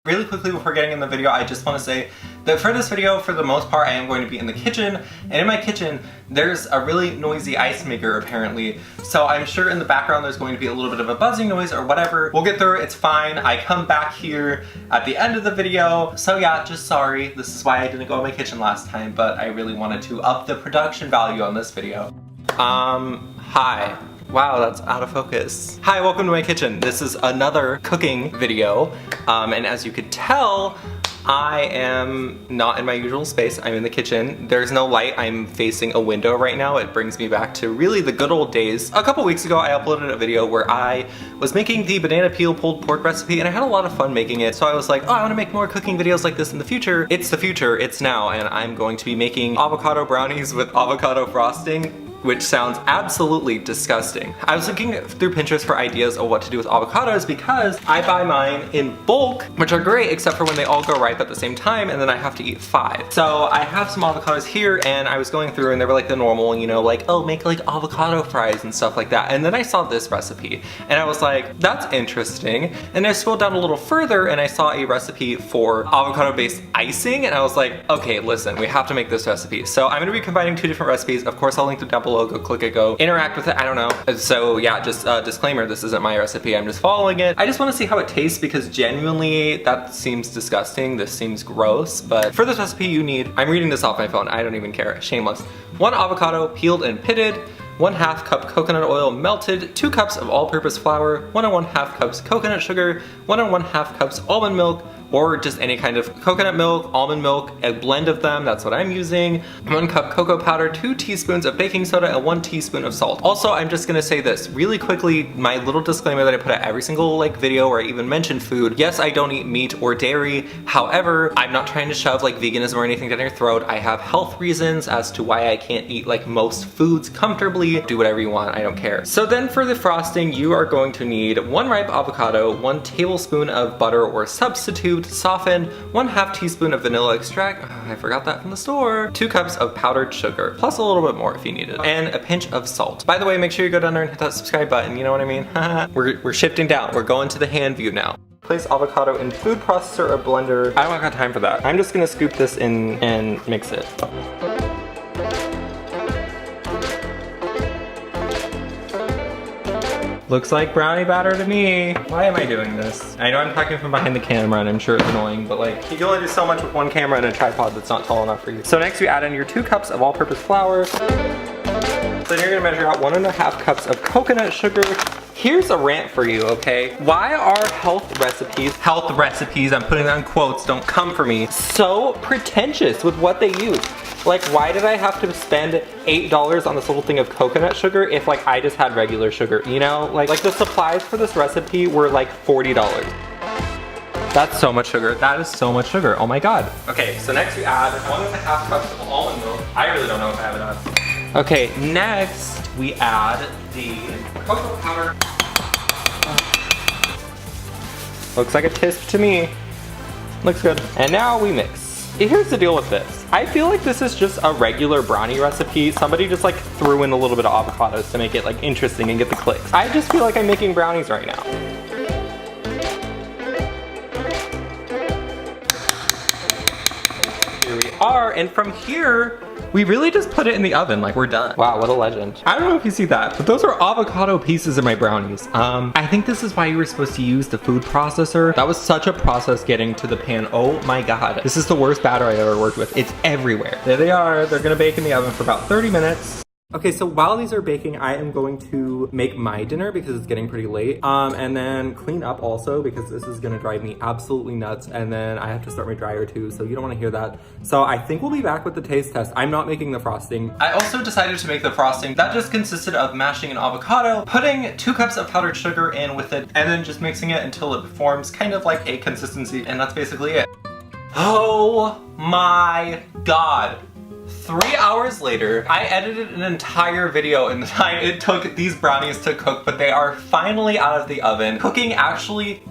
Really quickly before getting in the video, I just want to say that for this video, for the most part, I am going to be in the kitchen, and in my kitchen, there's a really noisy ice maker apparently, so I'm sure in the background there's going to be a little bit of a buzzing noise or whatever. We'll get through it, it's fine. I come back here at the end of the video, so yeah, just sorry. This is why I didn't go in my kitchen last time, but I really wanted to up the production value on this video. Hi. Wow, that's out of focus. Hi, welcome to my kitchen. This is another cooking video, and as you could tell, I am not in my usual space. I'm in the kitchen. There's no light. I'm facing a window right now. It brings me back to really the good old days. A couple weeks ago, I uploaded a video where I was making the banana peel pulled pork recipe, and I had a lot of fun making it. So I was like, oh, I want to make more cooking videos like this in the future. It's the future, it's now, and I'm going to be making avocado brownies with avocado frosting, which sounds absolutely disgusting. I was looking through Pinterest for ideas of what to do with avocados because I buy mine in bulk, which are great except for when they all go ripe at the same time and then I have to eat 5. So I have some avocados here and I was going through and they were like the normal, you know, like, oh, make like avocado fries and stuff like that. And then I saw this recipe and I was like, that's interesting. And I scrolled down a little further and I saw a recipe for avocado-based icing and I was like, okay, listen, we have to make this recipe. So I'm gonna be combining 2 different recipes. Of course, I'll link them down below, go click it, go interact with it, I don't know. So yeah, just disclaimer, this isn't my recipe, I'm just following it. I just want to see how it tastes because genuinely that seems disgusting, this seems gross, but for this recipe you need, I'm reading this off my phone, I don't even care, shameless. 1 avocado peeled and pitted, 1/2 cup coconut oil melted, 2 cups of all-purpose flour, 1 1/2 cups coconut sugar, 1 1/2 cups almond milk, or just any kind of coconut milk, almond milk, a blend of them, that's what I'm using, 1 cup cocoa powder, 2 teaspoons of baking soda, and 1 teaspoon of salt. Also, I'm just gonna say this really quickly, my little disclaimer that I put at every single like video where I even mention food. Yes, I don't eat meat or dairy. However, I'm not trying to shove like veganism or anything down your throat. I have health reasons as to why I can't eat like most foods comfortably. Do whatever you want, I don't care. So then for the frosting, you are going to need 1 ripe avocado, 1 tablespoon of butter or substitute, softened, 1/2 teaspoon of vanilla extract, I forgot that from the store, 2 cups of powdered sugar, plus a little bit more if you need it, and a pinch of salt. By the way, make sure you go down there and hit that subscribe button, you know what I mean? We're shifting down, we're going to the hand view now. Place avocado in food processor or blender. I don't got time for that. I'm just gonna scoop this in and mix it. Looks like brownie batter to me. Why am I doing this? I know I'm talking from behind the camera and I'm sure it's annoying, but like, you can only do so much with 1 camera and a tripod that's not tall enough for you. So next you add in your 2 cups of all-purpose flour. Then you're gonna measure out 1 1/2 cups of coconut sugar. Here's a rant for you, okay? Why are health recipes, I'm putting on quotes, don't come for me, so pretentious with what they use? Like, why did I have to spend $8 on this little thing of coconut sugar if like I just had regular sugar, you know? Like the supplies for this recipe were like $40. That's so much sugar. That is so much sugar. Oh my God. Okay, so next you add 1 1/2 cups of almond milk. I really don't know if I have enough. Okay, next we add the cocoa powder. Looks like a tisp to me. Looks good. And now we mix. Here's the deal with this. I feel like this is just a regular brownie recipe. Somebody just like threw in a little bit of avocados to make it like interesting and get the clicks. I just feel like I'm making brownies right now. Here we are, and from here, we really just put it in the oven, like we're done. Wow, what a legend. I don't know if you see that, but those are avocado pieces in my brownies. I think this is why you were supposed to use the food processor. That was such a process getting to the pan. Oh my God. This is the worst batter I've ever worked with. It's everywhere. There they are. They're gonna bake in the oven for about 30 minutes. Okay, so while these are baking, I am going to make my dinner because it's getting pretty late. And then clean up also because this is gonna drive me absolutely nuts. And then I have to start my dryer too, so you don't wanna hear that. So I think we'll be back with the taste test. I'm not making the frosting. I also decided to make the frosting. That just consisted of mashing an avocado, putting 2 cups of powdered sugar in with it, and then just mixing it until it forms kind of like a consistency, and that's basically it. Oh my God. 3 hours later, I edited an entire video in the time it took these brownies to cook, but they are finally out of the oven. Cooking actually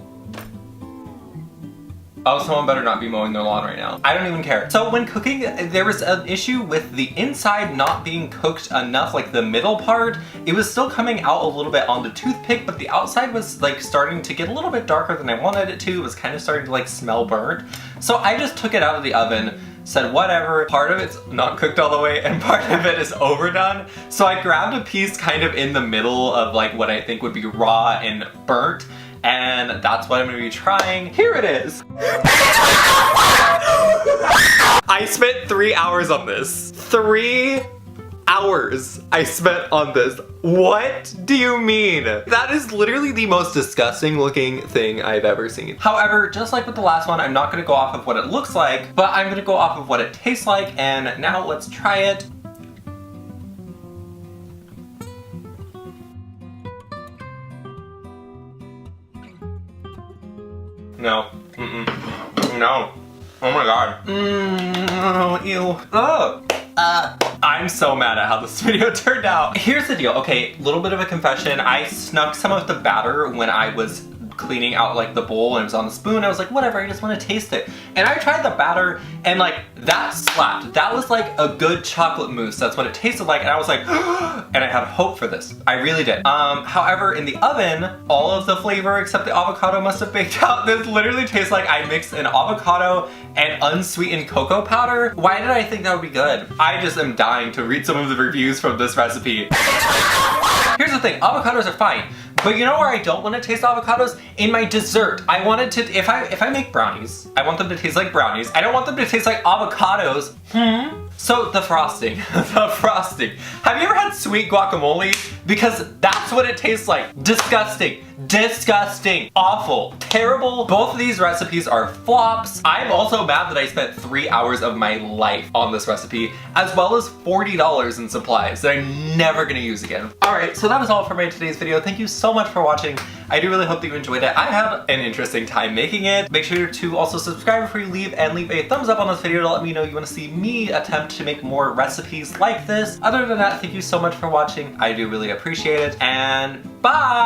Oh, someone better not be mowing their lawn right now. I don't even care. So when cooking, there was an issue with the inside not being cooked enough, like the middle part. It was still coming out a little bit on the toothpick, but the outside was like starting to get a little bit darker than I wanted it to. It was kind of starting to like smell burnt. So I just took it out of the oven, said whatever. Part of it's not cooked all the way and part of it is overdone. So I grabbed a piece kind of in the middle of like what I think would be raw and burnt, and that's what I'm gonna be trying. Here it is. I spent 3 hours on this. 3 hours I spent on this. What do you mean? That is literally the most disgusting looking thing I've ever seen. However, just like with the last one, I'm not gonna go off of what it looks like, but I'm gonna go off of what it tastes like, and now let's try it. No. No. Oh my god. Ew. Ugh. I'm so mad at how this video turned out. Here's the deal. Okay, little bit of a confession. I snuck some of the batter when I was cleaning out like the bowl and it was on the spoon. I was like, whatever, I just want to taste it. And I tried the batter and like that slapped. That was like a good chocolate mousse. That's what it tasted like. And I was like, and I had hope for this. I really did. However, in the oven, all of the flavor except the avocado must have baked out. This literally tastes like I mixed an avocado and unsweetened cocoa powder. Why did I think that would be good? I just am dying to read some of the reviews from this recipe. Here's the thing, avocados are fine. But you know where I don't want to taste avocados? In my dessert. I wanted to, if I make brownies, I want them to taste like brownies. I don't want them to taste like avocados. So the frosting, the frosting. Have you ever had sweet guacamole? Because that's what it tastes like. Disgusting, disgusting, awful, terrible. Both of these recipes are flops. I'm also mad that I spent 3 hours of my life on this recipe, as well as $40 in supplies that I'm never gonna use again. All right, so that was all for my today's video. Thank you so much for watching. I do really hope that you enjoyed it. I had an interesting time making it. Make sure to also subscribe before you leave and leave a thumbs up on this video to let me know you want to see me attempt to make more recipes like this. Other than that, thank you so much for watching. I do really appreciate it, and bye!